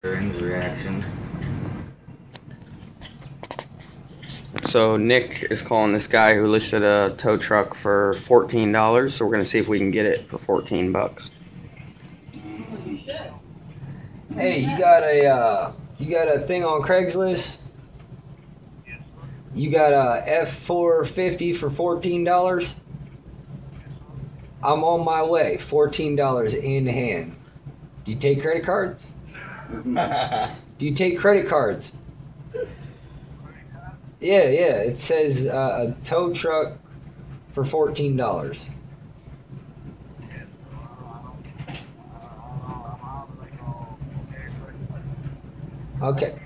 reaction. So Nick is calling this guy who listed a tow truck for $14. So we're gonna see if we can get it for 14 bucks. Hey, you got a thing on Craigslist? You got a F450 for $14? I'm on my way. $14 in hand. Do you take credit cards? Do you take credit cards? Yeah. It says a tow truck for $14. Okay.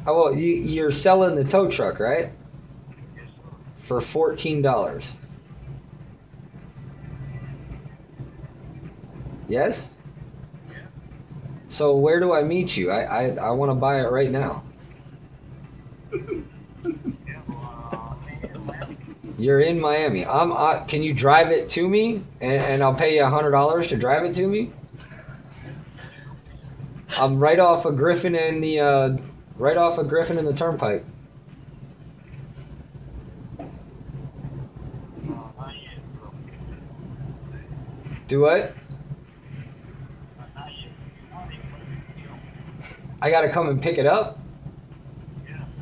Oh, well, you're selling the tow truck, right? For $14. Yes? So where do I meet you? I want to buy it right now. You're in Miami. Can you drive it to me, and I'll pay you $100 to drive it to me? I'm right off of Griffin and the Turnpike. Do what? I gotta come and pick it up?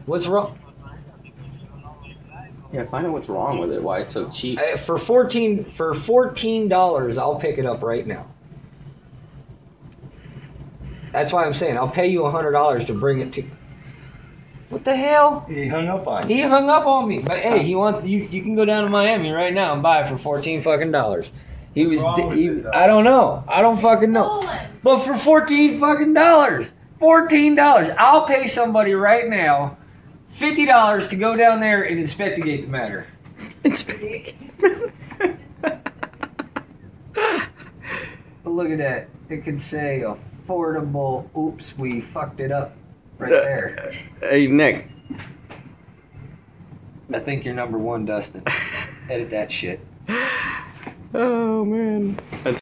What's wrong? Yeah, find out what's wrong with it. Why it's so cheap. For $14, I'll pick it up right now. That's why I'm saying I'll pay you $100 to bring it to. What the hell? He hung up on you. He hung up on me. But hey, he wants you. You can go down to Miami right now and buy it for $14 fucking dollars. He was. I don't know. I don't fucking know. But for $14 fucking dollars, $14, I'll pay somebody right now $50 to go down there and investigate the matter. Look at that. It could say affordable. Oops, we fucked it up right there. Hey, Nick. I think you're number one, Dustin. Edit that shit. Oh, man. That's